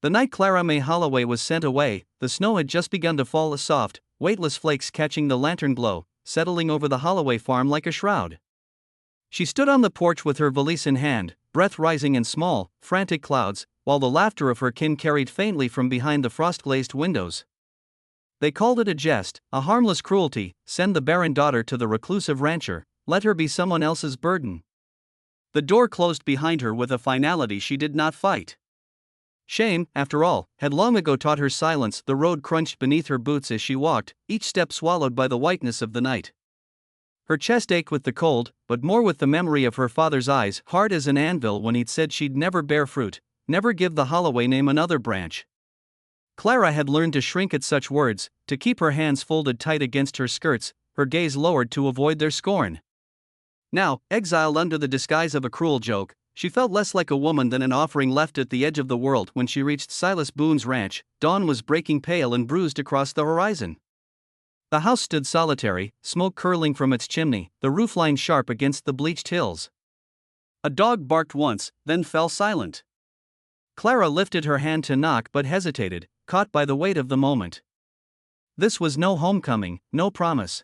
The night Clara Mae Holloway was sent away, the snow had just begun to fall, a soft, weightless flakes catching the lantern glow, settling over the Holloway farm like a shroud. She stood on the porch with her valise in hand, breath rising in small, frantic clouds, while the laughter of her kin carried faintly from behind the frost-glazed windows. They called it a jest, a harmless cruelty. Send the barren daughter to the reclusive rancher, let her be someone else's burden. The door closed behind her with a finality she did not fight. Shame, after all, had long ago taught her silence. The road crunched beneath her boots as she walked, each step swallowed by the whiteness of the night. Her chest ached with the cold, but more with the memory of her father's eyes, hard as an anvil, when he'd said she'd never bear fruit, never give the Holloway name another branch. Clara had learned to shrink at such words, to keep her hands folded tight against her skirts, her gaze lowered to avoid their scorn. Now, exiled under the disguise of a cruel joke, she felt less like a woman than an offering left at the edge of the world. When she reached Silas Boone's ranch, dawn was breaking pale and bruised across the horizon. The house stood solitary, smoke curling from its chimney, the roofline sharp against the bleached hills. A dog barked once, then fell silent. Clara lifted her hand to knock but hesitated, caught by the weight of the moment. This was no homecoming, no promise.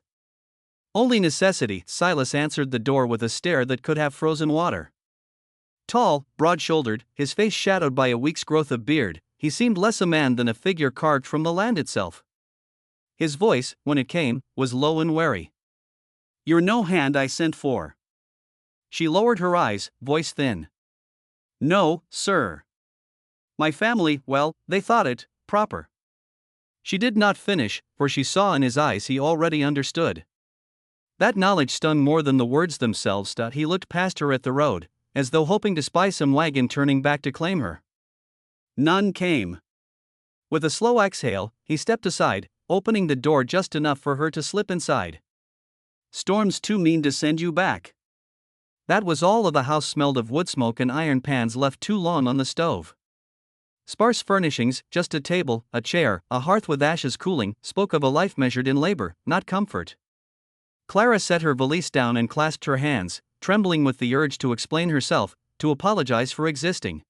Only necessity. Silas answered the door with a stare that could have frozen water. Tall, broad-shouldered, his face shadowed by a week's growth of beard, he seemed less a man than a figure carved from the land itself. His voice, when it came, was low and wary. "You're no hand I sent for." She lowered her eyes, voice thin. "No, sir. My family, well, they thought it proper." She did not finish, for she saw in his eyes he already understood. That knowledge stung more than the words themselves. He looked past her at the road, as though hoping to spy some wagon turning back to claim her. None came. With a slow exhale, he stepped aside, opening the door just enough for her to slip inside. "Storm's too mean to send you back." That was all. Of the house smelled of wood smoke and iron pans left too long on the stove. Sparse furnishings, just a table, a chair, a hearth with ashes cooling, spoke of a life measured in labor, not comfort. Clara set her valise down and clasped her hands, trembling with the urge to explain herself, to apologize for existing.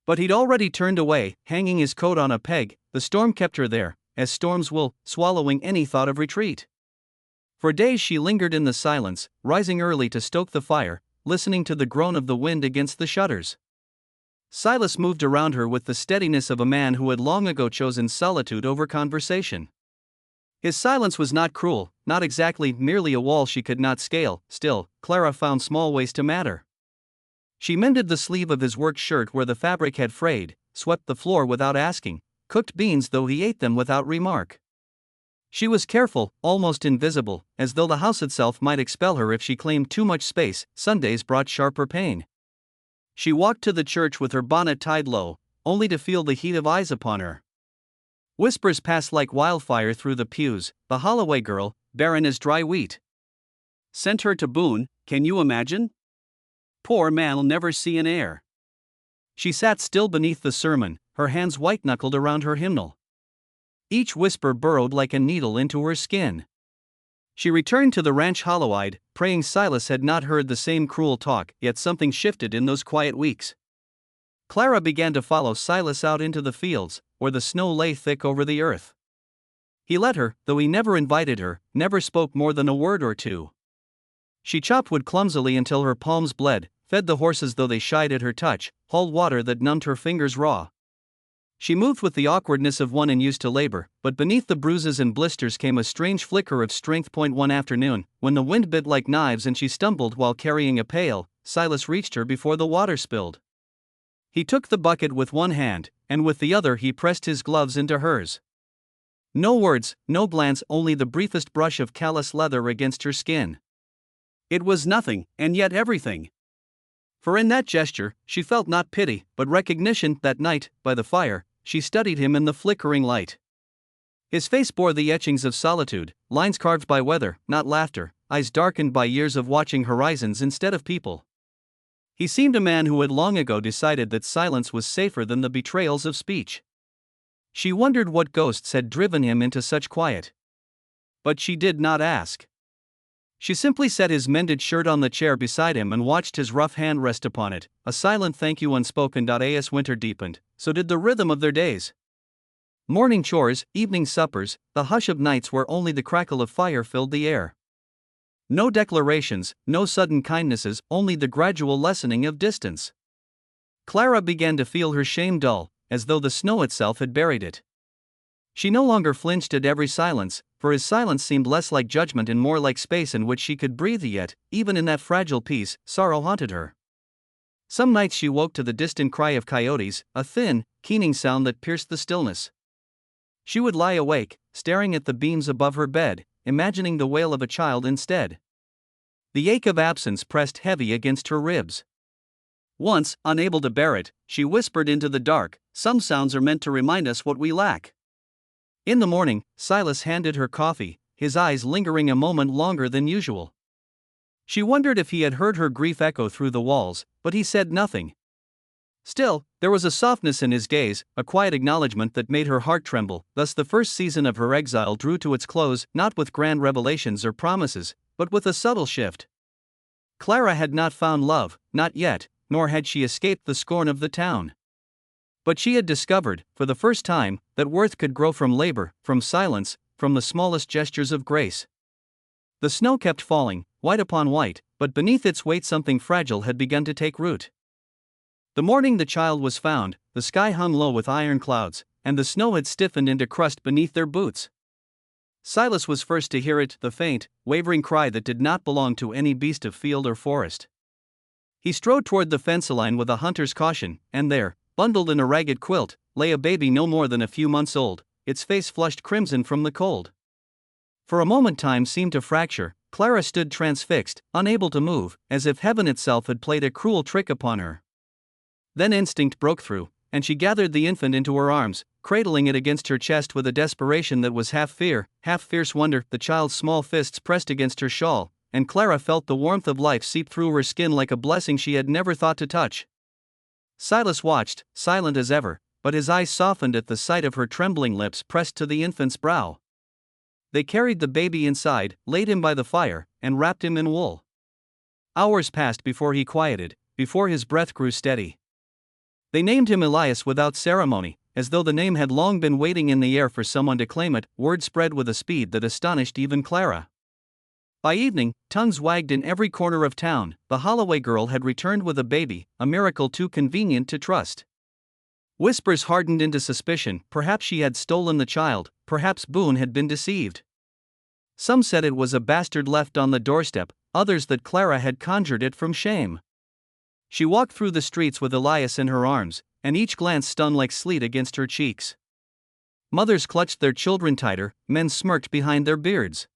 But he'd already turned away, hanging his coat on a peg. The storm kept her there, as storms will, swallowing any thought of retreat. For days she lingered in the silence, rising early to stoke the fire, listening to the groan of the wind against the shutters. Silas moved around her with the steadiness of a man who had long ago chosen solitude over conversation. His silence was not cruel, not exactly merely a wall she could not scale. Still, Clara found small ways to matter. She mended the sleeve of his work shirt where the fabric had frayed, swept the floor without asking, cooked beans though he ate them without remark. She was careful, almost invisible, as though the house itself might expel her if she claimed too much space. Sundays brought sharper pain. She walked to the church with her bonnet tied low, only to feel the heat of eyes upon her. Whispers passed like wildfire through the pews. The Holloway girl, barren as dry wheat. Sent her to Boone, can you imagine? Poor man'll never see an heir. She sat still beneath the sermon, her hands white-knuckled around her hymnal. Each whisper burrowed like a needle into her skin. She returned to the ranch hollow-eyed, praying Silas had not heard the same cruel talk. Yet something shifted in those quiet weeks. Clara began to follow Silas out into the fields, where the snow lay thick over the earth. He let her, though he never invited her, never spoke more than a word or two. She chopped wood clumsily until her palms bled, fed the horses though they shied at her touch, hauled water that numbed her fingers raw. She moved with the awkwardness of one unused to labor, but beneath the bruises and blisters came a strange flicker of strength. One afternoon, when the wind bit like knives and she stumbled while carrying a pail, Silas reached her before the water spilled. He took the bucket with one hand, and with the other he pressed his gloves into hers. No words, no glance, only the briefest brush of callous leather against her skin. It was nothing, and yet everything. For in that gesture, she felt not pity, but recognition. That night, by the fire, she studied him in the flickering light. His face bore the etchings of solitude, lines carved by weather, not laughter, eyes darkened by years of watching horizons instead of people. He seemed a man who had long ago decided that silence was safer than the betrayals of speech. She wondered what ghosts had driven him into such quiet. But she did not ask. She simply set his mended shirt on the chair beside him and watched his rough hand rest upon it, a silent thank you unspoken. As winter deepened, so did the rhythm of their days. Morning chores, evening suppers, the hush of nights where only the crackle of fire filled the air. No declarations, no sudden kindnesses, only the gradual lessening of distance. Clara began to feel her shame dull, as though the snow itself had buried it. She no longer flinched at every silence, for his silence seemed less like judgment and more like space in which she could breathe. Yet, even in that fragile peace, sorrow haunted her. Some nights she woke to the distant cry of coyotes, a thin, keening sound that pierced the stillness. She would lie awake, staring at the beams above her bed, imagining the wail of a child instead. The ache of absence pressed heavy against her ribs. Once, unable to bear it, she whispered into the dark, "Some sounds are meant to remind us what we lack." In the morning, Silas handed her coffee, his eyes lingering a moment longer than usual. She wondered if he had heard her grief echo through the walls, but he said nothing. Still, there was a softness in his gaze, a quiet acknowledgement that made her heart tremble. Thus the first season of her exile drew to its close, not with grand revelations or promises, but with a subtle shift. Clara had not found love, not yet, nor had she escaped the scorn of the town. But she had discovered, for the first time, that worth could grow from labor, from silence, from the smallest gestures of grace. The snow kept falling, white upon white, but beneath its weight something fragile had begun to take root. The morning the child was found, the sky hung low with iron clouds, and the snow had stiffened into crust beneath their boots. Silas was first to hear it, the faint, wavering cry that did not belong to any beast of field or forest. He strode toward the fence line with a hunter's caution, and there, bundled in a ragged quilt, lay a baby no more than a few months old, its face flushed crimson from the cold. For a moment time seemed to fracture. Clara stood transfixed, unable to move, as if heaven itself had played a cruel trick upon her. Then instinct broke through, and she gathered the infant into her arms, cradling it against her chest with a desperation that was half fear, half fierce wonder. The child's small fists pressed against her shawl, and Clara felt the warmth of life seep through her skin like a blessing she had never thought to touch. Silas watched, silent as ever, but his eyes softened at the sight of her trembling lips pressed to the infant's brow. They carried the baby inside, laid him by the fire, and wrapped him in wool. Hours passed before he quieted, before his breath grew steady. They named him Elias without ceremony, as though the name had long been waiting in the air for someone to claim it. Word spread with a speed that astonished even Clara. By evening, tongues wagged in every corner of town. The Holloway girl had returned with a baby, a miracle too convenient to trust. Whispers hardened into suspicion. Perhaps she had stolen the child, perhaps Boone had been deceived. Some said it was a bastard left on the doorstep, others that Clara had conjured it from shame. She walked through the streets with Elias in her arms, and each glance stung like sleet against her cheeks. Mothers clutched their children tighter, men smirked behind their beards.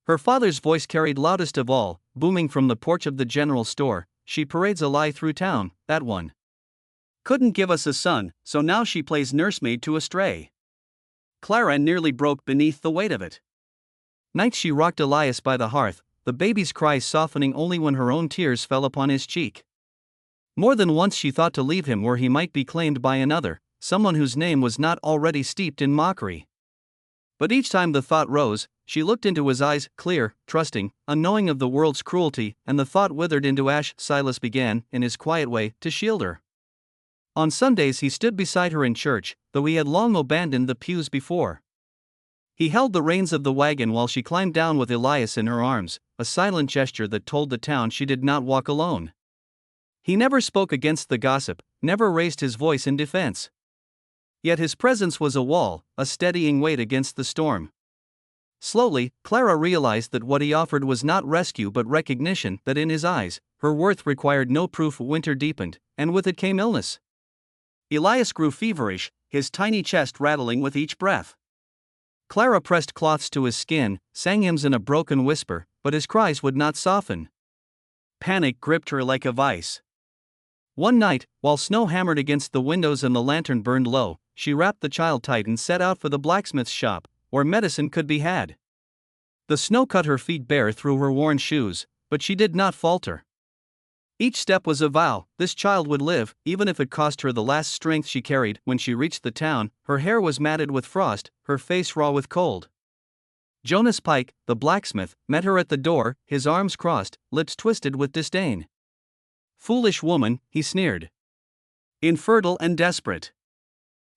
Her father's voice carried loudest of all, booming from the porch of the general store. "She parades a lie through town, that one. Couldn't give us a son, so now she plays nursemaid to a stray." Clara nearly broke beneath the weight of it. Nights she rocked Elias by the hearth, the baby's cries softening only when her own tears fell upon his cheek. More than once she thought to leave him where he might be claimed by another, someone whose name was not already steeped in mockery. But each time the thought rose, she looked into his eyes, clear, trusting, unknowing of the world's cruelty, and the thought withered into ash. Silas began, in his quiet way, to shield her. On Sundays he stood beside her in church, though he had long abandoned the pews before. He held the reins of the wagon while she climbed down with Elias in her arms, a silent gesture that told the town she did not walk alone. He never spoke against the gossip, never raised his voice in defense. Yet his presence was a wall, a steadying weight against the storm. Slowly, Clara realized that what he offered was not rescue but recognition, that in his eyes, her worth required no proof. Winter deepened, and with it came illness. Elias grew feverish, his tiny chest rattling with each breath. Clara pressed cloths to his skin, sang hymns in a broken whisper, but his cries would not soften. Panic gripped her like a vice. One night, while snow hammered against the windows and the lantern burned low, she wrapped the child tight and set out for the blacksmith's shop, where medicine could be had. The snow cut her feet bare through her worn shoes, but she did not falter. Each step was a vow. This child would live, even if it cost her the last strength she carried. When she reached the town, her hair was matted with frost, her face raw with cold. Jonas Pike, the blacksmith, met her at the door, his arms crossed, lips twisted with disdain. "Foolish woman," he sneered. "Infertile and desperate.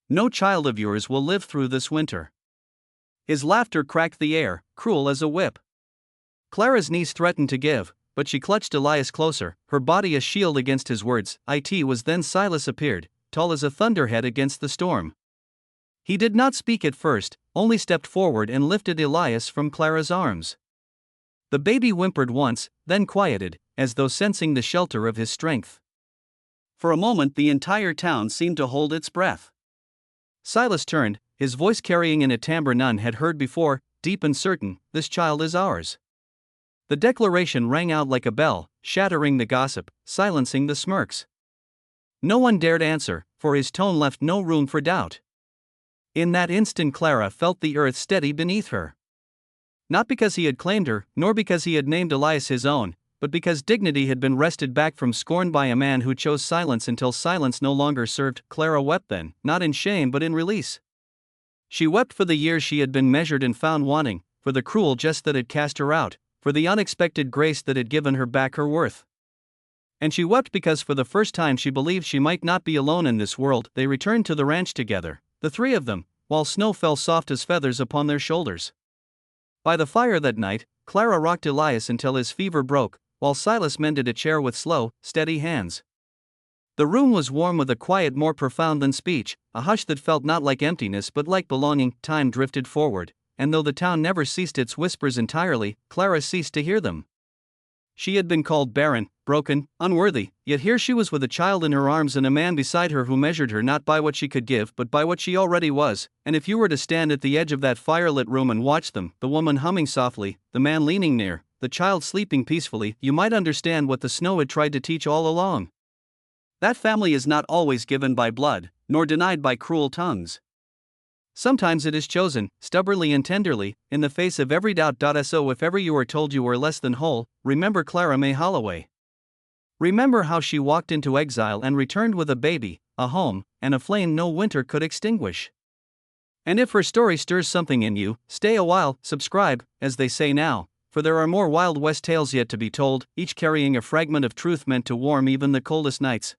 No child of yours will live through this winter." His laughter cracked the air, cruel as a whip. Clara's knees threatened to give, but she clutched Elias closer, her body a shield against his words. It was then Silas appeared, tall as a thunderhead against the storm. He did not speak at first, only stepped forward and lifted Elias from Clara's arms. The baby whimpered once, then quieted, as though sensing the shelter of his strength. For a moment the entire town seemed to hold its breath. Silas turned, his voice carrying in a timbre none had heard before, deep and certain, "This child is ours." The declaration rang out like a bell, shattering the gossip, silencing the smirks. No one dared answer, for his tone left no room for doubt. In that instant Clara felt the earth steady beneath her. Not because he had claimed her, nor because he had named Elias his own, but because dignity had been wrested back from scorn by a man who chose silence until silence no longer served. Clara wept then, not in shame but in release. She wept for the years she had been measured and found wanting, for the cruel jest that had cast her out, for the unexpected grace that had given her back her worth. And she wept because for the first time she believed she might not be alone in this world. They returned to the ranch together, the three of them, while snow fell soft as feathers upon their shoulders. By the fire that night, Clara rocked Elias until his fever broke, while Silas mended a chair with slow, steady hands. The room was warm with a quiet more profound than speech, a hush that felt not like emptiness but like belonging. Time drifted forward, and though the town never ceased its whispers entirely, Clara ceased to hear them. She had been called barren, broken, unworthy, yet here she was with a child in her arms and a man beside her who measured her not by what she could give but by what she already was. And if you were to stand at the edge of that firelit room and watch them, the woman humming softly, the man leaning near, the child sleeping peacefully, you might understand what the snow had tried to teach all along. That family is not always given by blood, nor denied by cruel tongues. Sometimes it is chosen, stubbornly and tenderly, in the face of every doubt. So if ever you are told you are less than whole, remember Clara Mae Holloway. Remember how she walked into exile and returned with a baby, a home, and a flame no winter could extinguish. And if her story stirs something in you, stay a while, subscribe, as they say now, for there are more Wild West tales yet to be told, each carrying a fragment of truth meant to warm even the coldest nights.